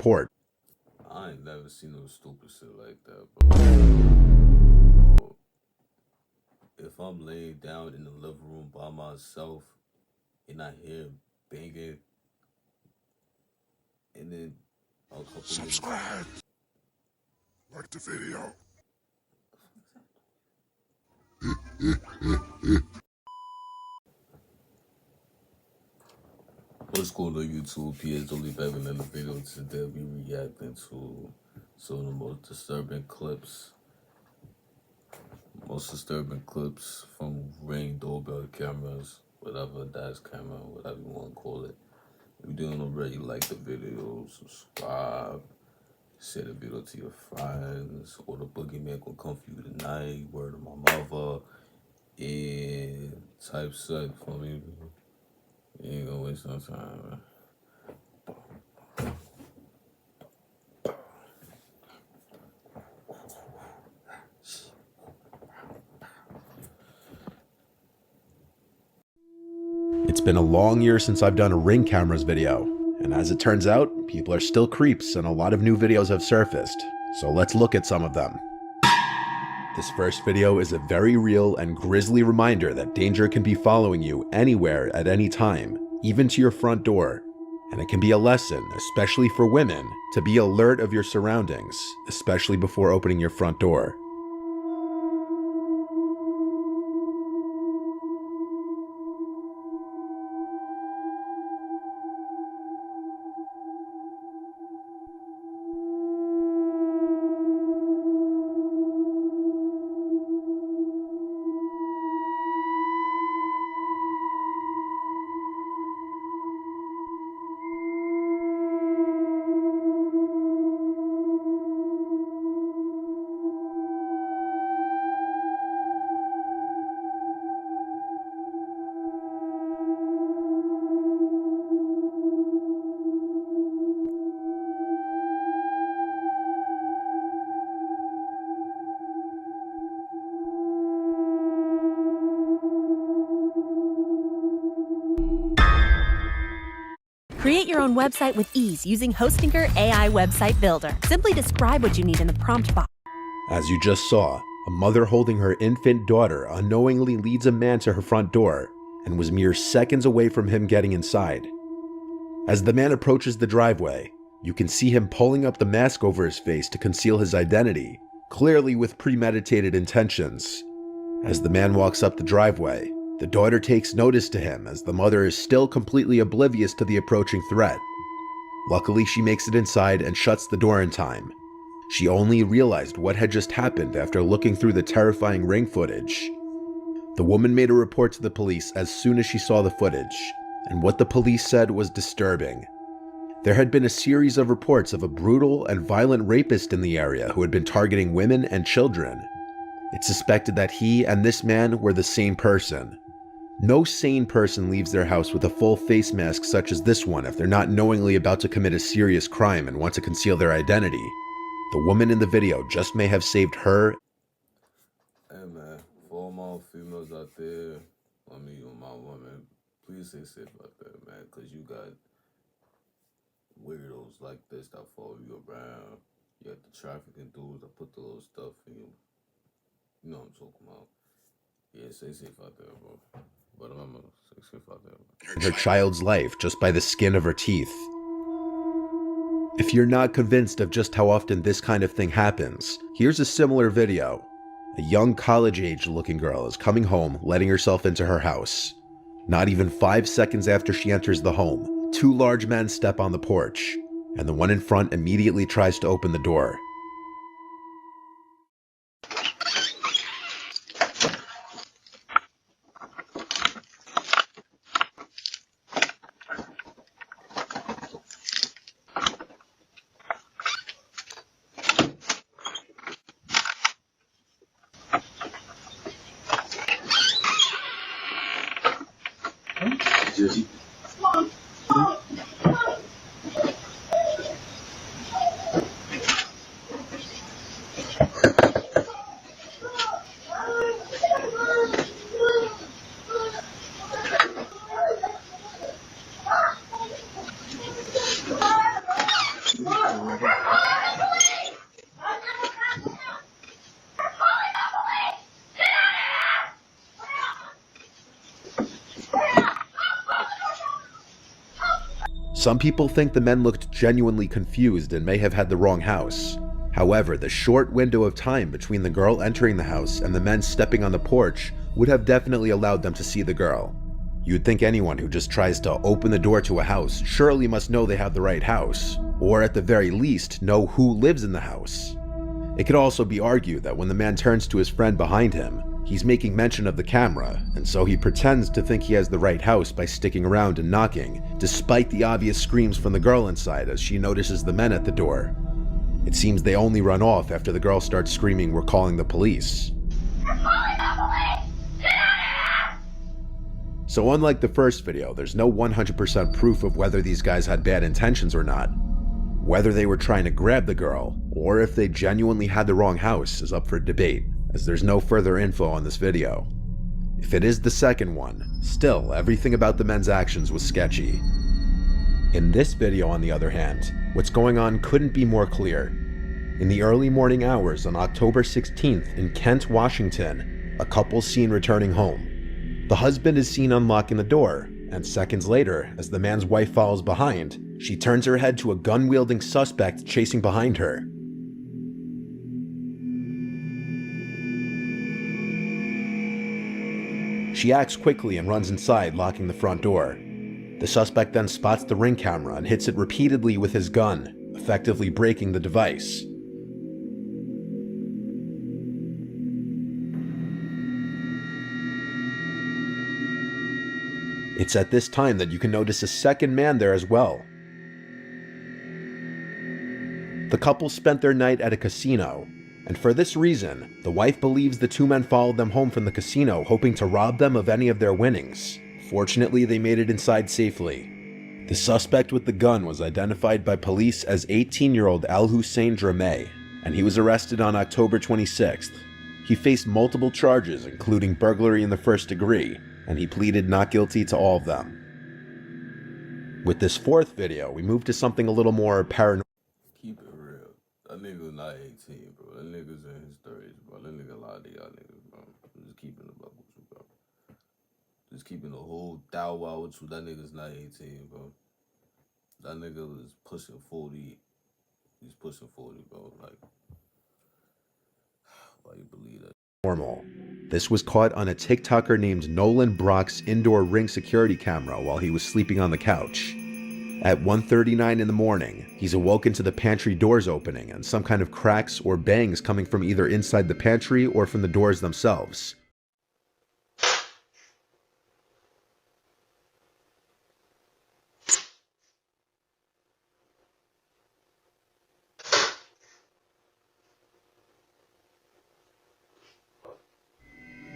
port. I ain't never seen no stupid shit like that, bro. If I'm laying down in the living room by myself and I hear banging, and then a couple Subscribe. Like the video. What's going on YouTube? PS only back in another video. Today we reacting to some of the most disturbing clips. Most disturbing clips from Ring doorbell cameras, whatever dash camera, whatever you want to call it. If you didn't already, like the video, subscribe, share the video to your friends, or the boogeyman gonna come for you tonight, word of my mother, and type set for me. You ain't gonna waste no time, man. It's been a long year since I've done a Ring cameras video, and as it turns out, people are still creeps and a lot of new videos have surfaced, so let's look at some of them. This first video is a very real and grisly reminder that danger can be following you anywhere at any time, even to your front door. And it can be a lesson, especially for women, to be alert of your surroundings, especially before opening your front door. Create your own website with ease using Hostinger AI Website Builder. Simply describe what you need in the prompt box. As you just saw, a mother holding her infant daughter unknowingly leads a man to her front door and was mere seconds away from him getting inside. As the man approaches the driveway, you can see him pulling up the mask over his face to conceal his identity, clearly with premeditated intentions. As the man walks up the driveway, the daughter takes notice to him as the mother is still completely oblivious to the approaching threat. Luckily, she makes it inside and shuts the door in time. She only realized what had just happened after looking through the terrifying Ring footage. The woman made a report to the police as soon as she saw the footage, and what the police said was disturbing. There had been a series of reports of a brutal and violent rapist in the area who had been targeting women and children. It's suspected that he and this man were the same person. No sane person leaves their house with a full face mask such as this one if they're not knowingly about to commit a serious crime and want to conceal their identity. The woman in the video just may have saved her. Hey man, for all my females out there, my women, please stay safe out there, man, because you got weirdos like this that follow you around. You got the trafficking dudes that put the little stuff in you. You know what I'm talking about. Yeah, stay safe out there, bro. But remember, stay safe out there, bro. Her child's life just by the skin of her teeth. If you're not convinced of just how often this kind of thing happens, here's a similar video. A young college-age looking girl is coming home, letting herself into her house. Not even 5 seconds after she enters the home, two large men step on the porch, and the one in front immediately tries to open the door. Some people think the men looked genuinely confused and may have had the wrong house. However, the short window of time between the girl entering the house and the men stepping on the porch would have definitely allowed them to see the girl. You'd think anyone who just tries to open the door to a house surely must know they have the right house, or at the very least, know who lives in the house. It could also be argued that when the man turns to his friend behind him, he's making mention of the camera, and so he pretends to think he has the right house by sticking around and knocking, despite the obvious screams from the girl inside as she notices the men at the door. It seems they only run off after the girl starts screaming, "We're calling the police." We're calling the police! Get out of here! So unlike the first video, there's no 100% proof of whether these guys had bad intentions or not. Whether they were trying to grab the girl, or if they genuinely had the wrong house is up for debate, as there's no further info on this video. If it is the second one, still, everything about the men's actions was sketchy. In this video, on the other hand, what's going on couldn't be more clear. In the early morning hours on October 16th in Kent, Washington, a couple's seen returning home. The husband is seen unlocking the door, and seconds later, as the man's wife follows behind, she turns her head to a gun-wielding suspect chasing behind her. She acts quickly and runs inside, locking the front door. The suspect then spots the Ring camera and hits it repeatedly with his gun, effectively breaking the device. It's at this time that you can notice a second man there as well. The couple spent their night at a casino, and for this reason, the wife believes the two men followed them home from the casino hoping to rob them of any of their winnings. Fortunately, they made it inside safely. The suspect with the gun was identified by police as 18-year-old Al-Hussein Drameh, and he was arrested on October 26th. He faced multiple charges, including burglary in the first degree, and he pleaded not guilty to all of them. With this fourth video, we move to something a little more paranormal. Keep it real. That nigga's not 18, bro. That nigga's in his 30s, bro. That nigga lied to y'all niggas, bro. I'm just keeping the buck with you, bro. Just keeping the whole thou wow with you. That nigga's not 18, bro. That nigga was pushing 40. He's pushing 40, bro. Like, why you believe that? This was caught on a TikToker named Nolan Brock's indoor Ring security camera while he was sleeping on the couch. At 1:39 in the morning, he's awoken to the pantry doors opening and some kind of cracks or bangs coming from either inside the pantry or from the doors themselves.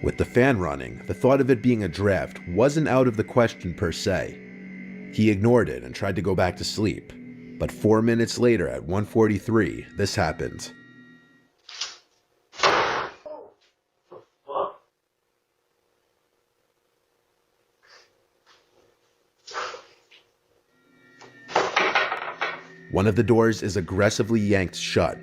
With the fan running, the thought of it being a draft wasn't out of the question per se. He ignored it and tried to go back to sleep. But 4 minutes later at 1:43, this happened. One of the doors is aggressively yanked shut,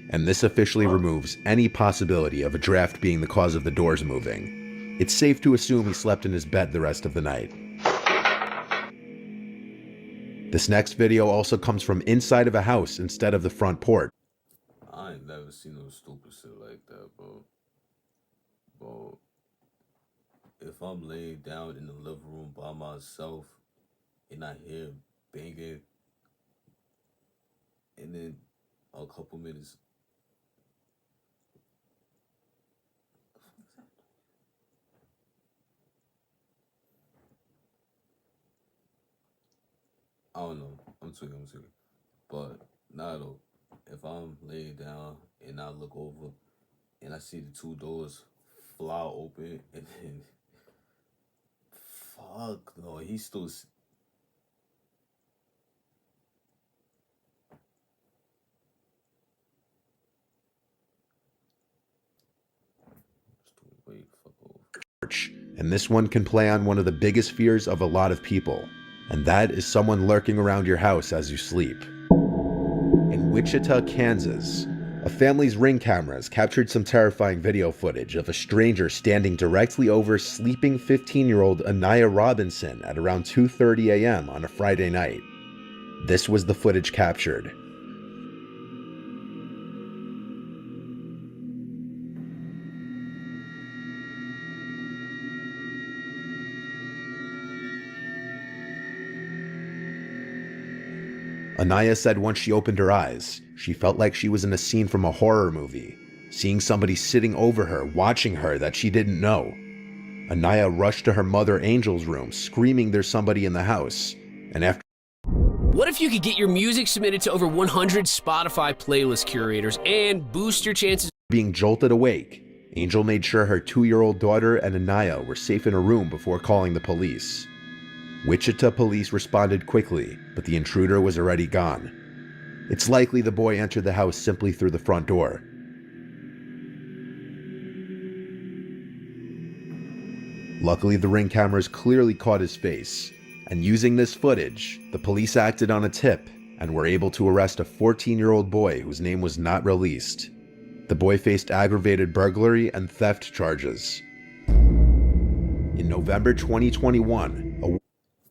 and this officially removes any possibility of a draft being the cause of the doors moving. It's safe to assume he slept in his bed the rest of the night. This next video also comes from inside of a house instead of the front porch. I ain't never seen no stupid shit like that, bro. Bro, if I'm laying down in the living room by myself and I hear banging, and then a couple minutes, I don't know. I'm tweaking. But nah, though. If I'm laying down and I look over and I see the two doors fly open and then, fuck no, he's still. Wait, fuck off. And this one can play on one of the biggest fears of a lot of people. And that is someone lurking around your house as you sleep. In Wichita, Kansas, a family's Ring cameras captured some terrifying video footage of a stranger standing directly over sleeping 15-year-old Anaya Robinson at around 2:30 a.m. on a Friday night. This was the footage captured. Anaya said once she opened her eyes, she felt like she was in a scene from a horror movie, seeing somebody sitting over her, watching her that she didn't know. Anaya rushed to her mother Angel's room, screaming there's somebody in the house, and after What if you could get your music submitted to over 100 Spotify playlist curators and boost your chances being jolted awake, Angel made sure her 2-year-old daughter and Anaya were safe in a room before calling the police. Wichita police responded quickly, but the intruder was already gone. It's likely the boy entered the house simply through the front door. Luckily, the Ring cameras clearly caught his face, and using this footage, the police acted on a tip and were able to arrest a 14-year-old boy whose name was not released. The boy faced aggravated burglary and theft charges. In November 2021,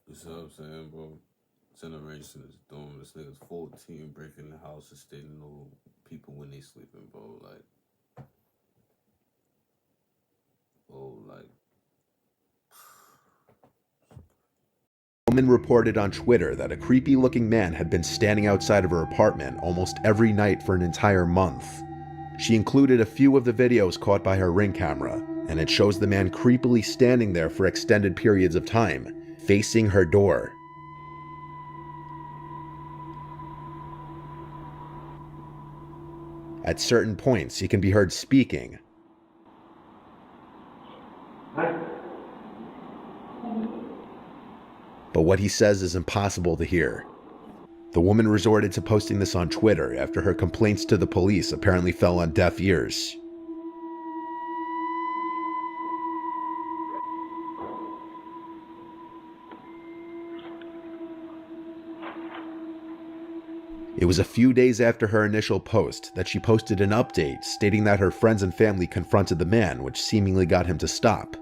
You see what I'm saying, bro? Generation is dumb. This nigga's 14 breaking the house and staying no people when they sleeping, bro. Like, a woman reported on Twitter that a creepy-looking man had been standing outside of her apartment almost every night for an entire month. She included a few of the videos caught by her Ring camera, and it shows the man creepily standing there for extended periods of time, facing her door. At certain points, he can be heard speaking. But what he says is impossible to hear. The woman resorted to posting this on Twitter after her complaints to the police apparently fell on deaf ears. It was a few days after her initial post that she posted an update stating that her friends and family confronted the man, which seemingly got him to stop.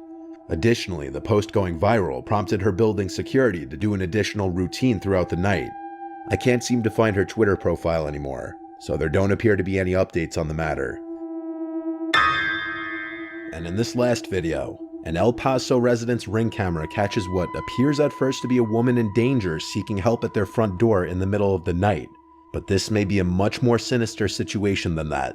Additionally, the post going viral prompted her building security to do an additional routine throughout the night. I can't seem to find her Twitter profile anymore, so there don't appear to be any updates on the matter. And in this last video, an El Paso resident's Ring camera catches what appears at first to be a woman in danger seeking help at their front door in the middle of the night. But this may be a much more sinister situation than that.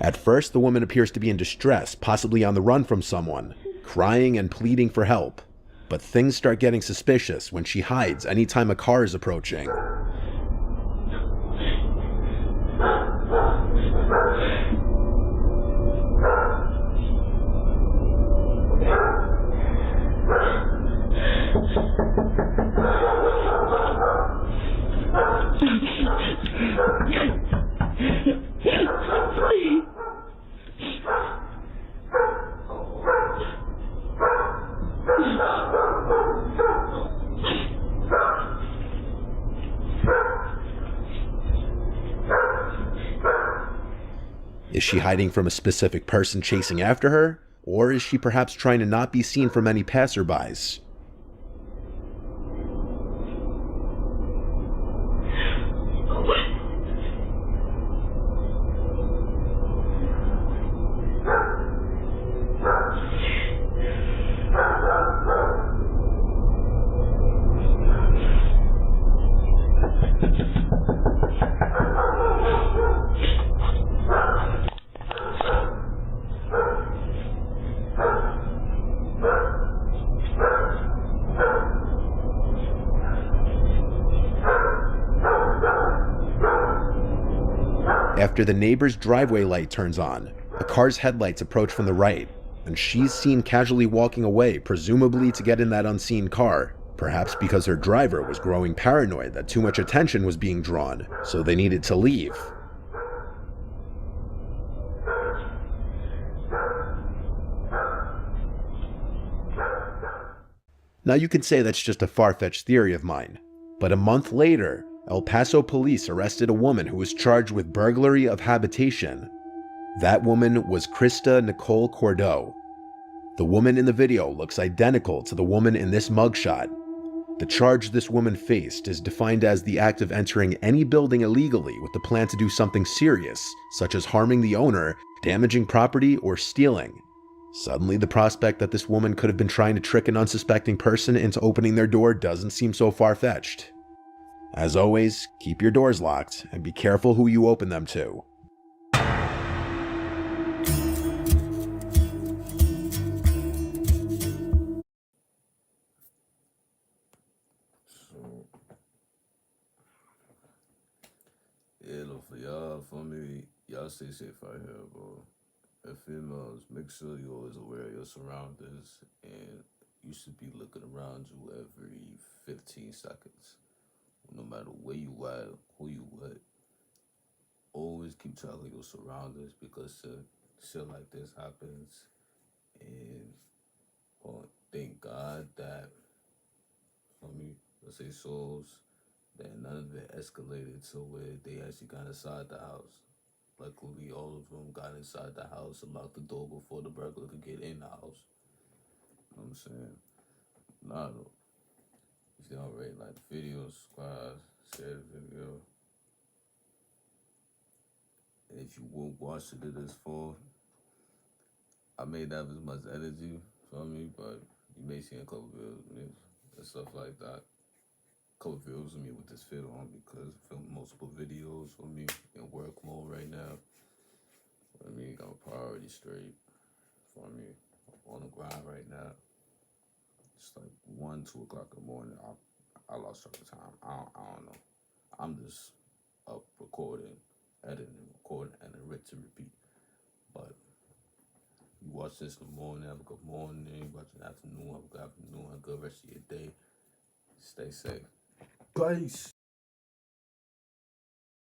At first, the woman appears to be in distress, possibly on the run from someone, crying and pleading for help. But things start getting suspicious when she hides anytime a car is approaching. Is she hiding from a specific person chasing after her? Or is she perhaps trying to not be seen from any passerbys? After the neighbor's driveway light turns on, a car's headlights approach from the right, and she's seen casually walking away, presumably to get in that unseen car, perhaps because her driver was growing paranoid that too much attention was being drawn, so they needed to leave. Now you can say that's just a far-fetched theory of mine, but a month later, El Paso police arrested a woman who was charged with burglary of habitation. That woman was Krista Nicole Cordeaux. The woman in the video looks identical to the woman in this mugshot. The charge this woman faced is defined as the act of entering any building illegally with the plan to do something serious, such as harming the owner, damaging property, or stealing. Suddenly, the prospect that this woman could have been trying to trick an unsuspecting person into opening their door doesn't seem so far-fetched. As always, keep your doors locked and be careful who you open them to. So, yeah, look, for y'all, for me, y'all stay safe out here, bro. And females, make sure you're always aware of your surroundings, and you should be looking around you every 15 seconds. No matter where you at, who you with, always keep track of your surroundings, because shit like this happens. And well, thank God that, for me, let's say souls, that none of it escalated to where they actually got inside the house. Luckily, all of them got inside the house and locked the door before the burglar could get in the house. You know what I'm saying? Nah, though. If you don't rate, like the video, subscribe, share the video. And if you won't watch it this far, I may not have as much energy for me, but you may see a couple videos and stuff like that. Couple videos of me with this fit on, because I film multiple videos for me in work mode right now. I mean, got my priority straight for me on the grind right now. It's like 1, 2 o'clock in the morning. I lost track of time. I don't know. I'm just up recording, editing, and then ready to repeat. But you watch this in the morning, have a good morning. You watch it in the afternoon, have a good afternoon, have a good rest of your day. Stay safe. Peace.